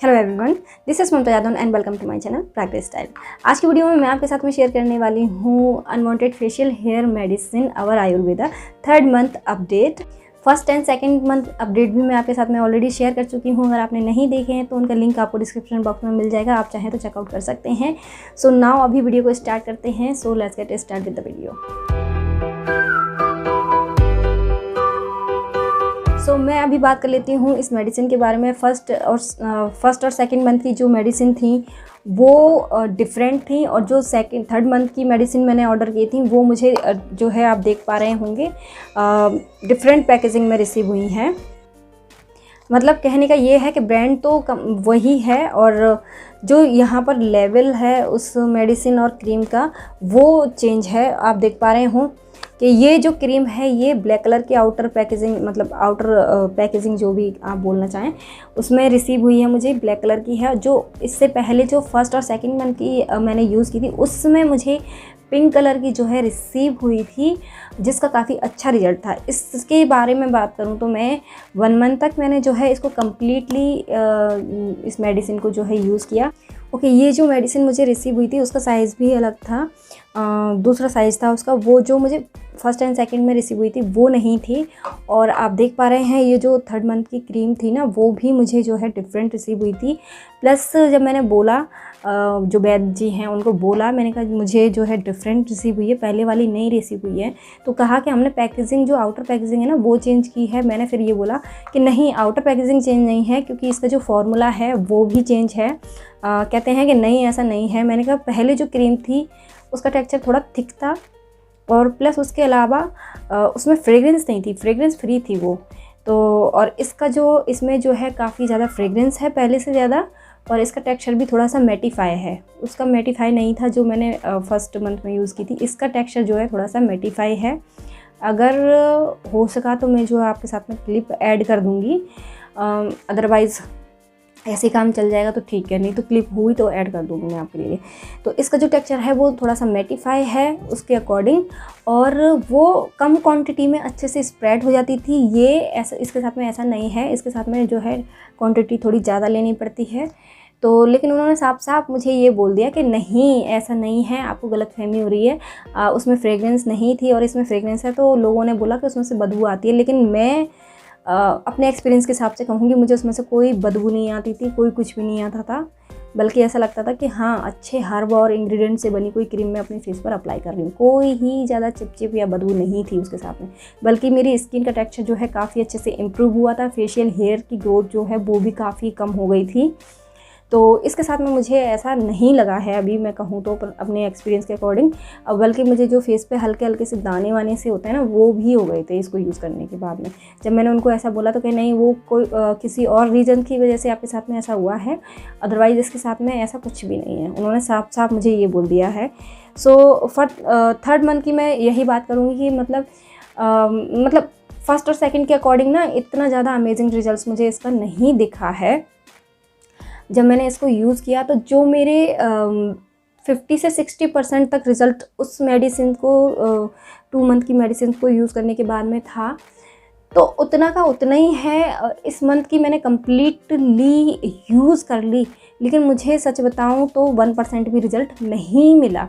Hello everyone, this is Mamta Yadav and welcome to my channel practice style. आज की video में मैं आपके साथ में शेयर करने वाली हूँ unwanted facial hair medicine our Ayurveda 3rd month update. First and second month update भी मैं आपके साथ में ऑलरेडी शेयर कर चुकी हूँ। अगर आपने नहीं देखे हैं तो उनका लिंक आपको डिस्क्रिप्शन बॉक्स में मिल जाएगा, आप चाहें तो चेकआउट कर सकते हैं। सो नाउ अभी वीडियो को स्टार्ट करते हैं। So let's get start with the video. So मैं अभी बात कर लेती हूँ इस मेडिसिन के बारे में। फर्स्ट और सेकंड मंथ की जो मेडिसिन थी वो डिफरेंट थी, और जो थर्ड मंथ की मेडिसिन मैंने ऑर्डर की थी वो मुझे जो है आप देख पा रहे होंगे डिफरेंट पैकेजिंग में रिसीव हुई हैं। मतलब कहने का ये है कि ब्रांड तो वही है, और जो यहाँ पर लेवल है उस मेडिसिन और क्रीम का वो चेंज है। आप देख पा रहे हो कि ये जो क्रीम है ये ब्लैक कलर की आउटर पैकेजिंग, मतलब आउटर पैकेजिंग जो भी आप बोलना चाहें, उसमें रिसीव हुई है, मुझे ब्लैक कलर की है। जो इससे पहले जो फर्स्ट और सेकंड मंथ की मैंने यूज़ की थी उसमें मुझे पिंक कलर की जो है रिसीव हुई थी, जिसका काफ़ी अच्छा रिजल्ट था। इसके बारे में बात करूं तो मैं 1 मंथ तक मैंने जो है इसको कम्प्लीटली इस मेडिसिन को जो है यूज़ किया। ओके, ये जो मेडिसिन मुझे रिसीव हुई थी उसका साइज़ भी अलग था, दूसरा साइज़ था उसका। वो जो मुझे फर्स्ट एंड सेकंड में रिसीव हुई थी वो नहीं थी। और आप देख पा रहे हैं ये जो 3rd मंथ की क्रीम थी ना वो भी मुझे जो है डिफरेंट रिसीव हुई थी। प्लस जब मैंने बोला जो वैद्य जी हैं उनको बोला, मैंने कहा मुझे जो है डिफरेंट रिसीव हुई है, पहले वाली नहीं रिसीव हुई है। तो कहा कि हमने पैकेजिंग जो आउटर पैकेजिंग है ना वो चेंज की है। मैंने फिर ये बोला कि नहीं, आउटर पैकेजिंग चेंज नहीं है, क्योंकि इसका जो फॉर्मूला है वो भी चेंज है। कहते हैं कि नहीं, ऐसा नहीं है। मैंने कहा पहले जो क्रीम थी उसका टेक्सचर थोड़ा थिक था, और प्लस उसके अलावा उसमें फ्रेग्रेंस नहीं थी, फ्रेग्रेंस फ्री थी वो तो। और इसका जो इसमें जो है काफ़ी ज़्यादा फ्रेग्रेंस है पहले से ज़्यादा, और इसका टेक्सचर भी थोड़ा सा मैटिफाई है। उसका मैटिफाई नहीं था जो मैंने फर्स्ट मंथ में यूज़ की थी। इसका टेक्सचर जो है थोड़ा सा मैटिफाई है। अगर हो सका तो मैं जो आपके साथ में क्लिप ऐड कर दूँगी, अदरवाइज़ ऐसे काम चल जाएगा तो ठीक है, नहीं तो क्लिप हुई तो ऐड कर दूँगी मैं आपके लिए। तो इसका जो टेक्सचर है वो थोड़ा सा मैटिफाई है उसके अकॉर्डिंग, और वो कम क्वांटिटी में अच्छे से स्प्रेड हो जाती थी। ये ऐसा इसके साथ में ऐसा नहीं है, इसके साथ में जो है क्वांटिटी थोड़ी ज़्यादा लेनी पड़ती है। तो लेकिन उन्होंने साफ साफ मुझे ये बोल दिया कि नहीं, ऐसा नहीं है, आपको गलतफहमी हो रही है, उसमें फ्रेग्रेंस नहीं थी और इसमें फ्रेग्रेंस है। तो लोगों ने बोला कि उसमें से बदबू आती है, लेकिन मैं अपने एक्सपीरियंस के हिसाब से कहूँगी मुझे उसमें से कोई बदबू नहीं आती थी, कोई कुछ भी नहीं आता था। बल्कि ऐसा लगता था कि हाँ, अच्छे हर्ब और इंग्रेडिएंट से बनी कोई क्रीम मैं अपने फेस पर अप्लाई कर रही हूँ। कोई ही ज़्यादा चिपचिप या बदबू नहीं थी उसके साथ में, बल्कि मेरी स्किन का टेक्सचर जो है काफ़ी अच्छे से इम्प्रूव हुआ था। फेशियल हेयर की ग्रोथ जो है वो भी काफ़ी कम हो गई थी। तो इसके साथ में मुझे ऐसा नहीं लगा है अभी, मैं कहूँ तो अपने एक्सपीरियंस के अकॉर्डिंग। बल्कि मुझे जो फेस पे हल्के हल्के से दाने वाने से होते हैं ना वो भी हो गए थे इसको यूज़ करने के बाद में। जब मैंने उनको ऐसा बोला तो कि नहीं, वो कोई किसी और रीज़न की वजह से आपके साथ में ऐसा हुआ है, अदरवाइज़ इसके साथ में ऐसा कुछ भी नहीं है। उन्होंने साफ साफ मुझे ये बोल दिया है। सो 3rd मंथ की मैं यही बात करूँगी कि मतलब फर्स्ट और सेकेंड के अकॉर्डिंग ना इतना ज़्यादा अमेजिंग रिजल्ट मुझे इसका नहीं दिखा है। जब मैंने इसको यूज़ किया तो जो मेरे 50 से 60% तक रिज़ल्ट उस मेडिसिन को 2 मंथ की मेडिसिन को यूज़ करने के बाद में था, तो उतना का उतना ही है। इस मंथ की मैंने कम्प्लीटली यूज़ कर ली, लेकिन मुझे सच बताऊं तो 1% भी रिज़ल्ट नहीं मिला।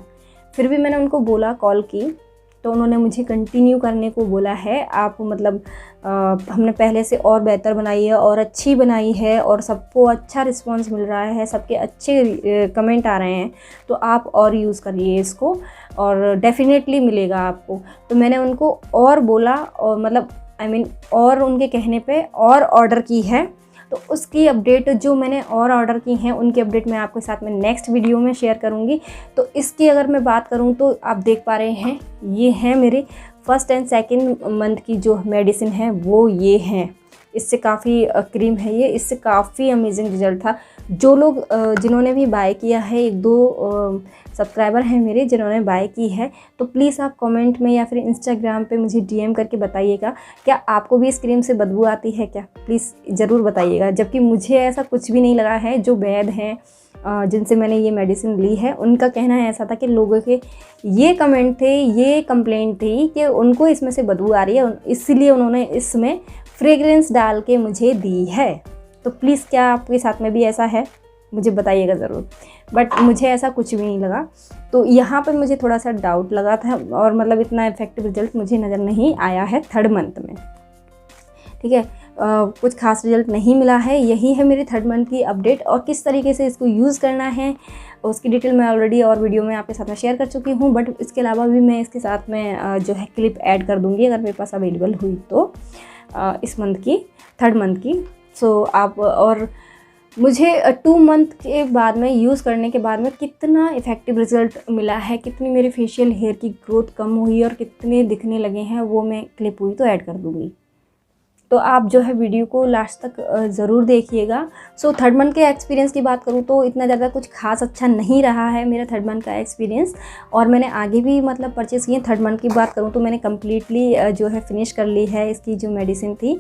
फिर भी मैंने उनको बोला, कॉल की, तो उन्होंने मुझे कंटिन्यू करने को बोला है। आप मतलब हमने पहले से और बेहतर बनाई है और अच्छी बनाई है, और सबको अच्छा रिस्पांस मिल रहा है, सबके अच्छे कमेंट आ रहे हैं, तो आप और यूज़ करिए इसको और डेफिनेटली मिलेगा आपको। तो मैंने उनको और बोला, और और उनके कहने पे और ऑर्डर की है। तो उसकी अपडेट जो मैंने और ऑर्डर की हैं उनकी अपडेट मैं आपके साथ में नेक्स्ट वीडियो में शेयर करूंगी। तो इसकी अगर मैं बात करूं तो आप देख पा रहे हैं ये हैं मेरे फर्स्ट एंड सेकंड मंथ की जो मेडिसिन है वो ये हैं। इससे काफ़ी क्रीम है ये, इससे काफ़ी अमेजिंग रिजल्ट था। जो लोग जिन्होंने भी बाय किया है, 1-2 सब्सक्राइबर हैं मेरे जिन्होंने बाय की है, तो प्लीज़ आप कमेंट में या फिर इंस्टाग्राम पे मुझे डीएम करके बताइएगा, क्या आपको भी इस क्रीम से बदबू आती है क्या? प्लीज़ ज़रूर बताइएगा। जबकि मुझे ऐसा कुछ भी नहीं लगा है। जो वैद्य हैं जिनसे मैंने ये मेडिसिन ली है उनका कहना ऐसा था कि लोगों के ये कमेंट थे, ये कंप्लेंट थी कि उनको इसमें से बदबू आ रही है, इसलिए उन्होंने इसमें फ्रेग्रेंस डाल के मुझे दी है। तो प्लीज़ क्या आपके साथ में भी ऐसा है, मुझे बताइएगा ज़रूर। बट मुझे ऐसा कुछ भी नहीं लगा, तो यहाँ पर मुझे थोड़ा सा डाउट लगा था और मतलब इतना इफेक्टिव रिजल्ट मुझे नज़र नहीं आया है 3rd मंथ में। ठीक है, कुछ खास रिजल्ट नहीं मिला है। यही है मेरी 3rd मंथ की अपडेट, और किस तरीके से इसको यूज़ करना है उसकी डिटेल मैं ऑलरेडी और वीडियो में आपके साथ में शेयर कर चुकी हूँ। बट इसके अलावा भी मैं इसके साथ में जो है क्लिप ऐड कर दूँगी अगर मेरे पास अवेलेबल हुई तो, इस मंथ की 3rd मंथ की। सो आप, और मुझे 2 मंथ के बाद में यूज़ करने के बाद में कितना इफ़ेक्टिव रिज़ल्ट मिला है, कितनी मेरे फेशियल हेयर की ग्रोथ कम हुई और कितने दिखने लगे हैं, वो मैं क्लिप हुई तो ऐड कर दूँगी। तो आप जो है वीडियो को लास्ट तक ज़रूर देखिएगा। सो 3rd मंथ के एक्सपीरियंस की बात करूँ तो इतना ज़्यादा कुछ खास अच्छा नहीं रहा है मेरा 3rd मंथ का एक्सपीरियंस, और मैंने आगे भी मतलब परचेज़ किए। 3rd मंथ की बात करूँ तो मैंने कम्प्लीटली जो है फिनिश कर ली है, इसकी जो मेडिसिन थी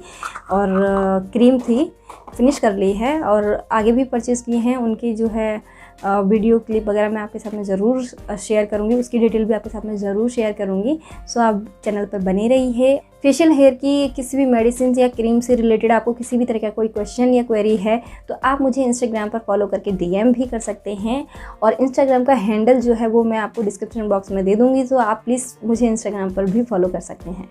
और क्रीम थी फिनिश कर ली है, और आगे भी परचेज़ किए हैं। उनकी जो है वीडियो क्लिप वगैरह मैं आपके साथ में ज़रूर शेयर करूँगी, उसकी डिटेल भी आपके साथ में ज़रूर शेयर करूँगी। सो आप चैनल पर बने रहिए। फेशियल हेयर की किसी भी मेडिसिन या क्रीम से रिलेटेड आपको किसी भी तरह का कोई क्वेश्चन या क्वेरी है तो आप मुझे इंस्टाग्राम पर फॉलो करके DM भी कर सकते हैं, और इंस्टाग्राम का हैंडल जो है वो मैं आपको डिस्क्रिप्शन बॉक्स में दे दूँगी, तो आप प्लीज़ मुझे इंस्टाग्राम पर भी फॉलो कर सकते हैं।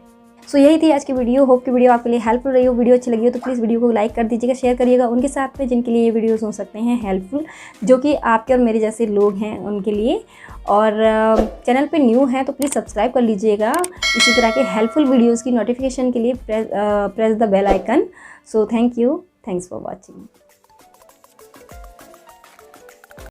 सो यही थी आज की वीडियो। होप की वीडियो आपके लिए हेल्पफुल रही हो। वीडियो अच्छी लगी हो तो प्लीज़ वीडियो को लाइक कर दीजिएगा, शेयर करिएगा उनके साथ में जिनके लिए ये वीडियोस हो सकते हैं हेल्पफुल, जो कि आपके और मेरे जैसे लोग हैं उनके लिए। और चैनल पे न्यू हैं तो प्लीज़ सब्सक्राइब कर लीजिएगा इसी तरह के हेल्पफुल वीडियोज़ की नोटिफिकेशन के लिए। Press the bell icon. So thank you, thanks for watching.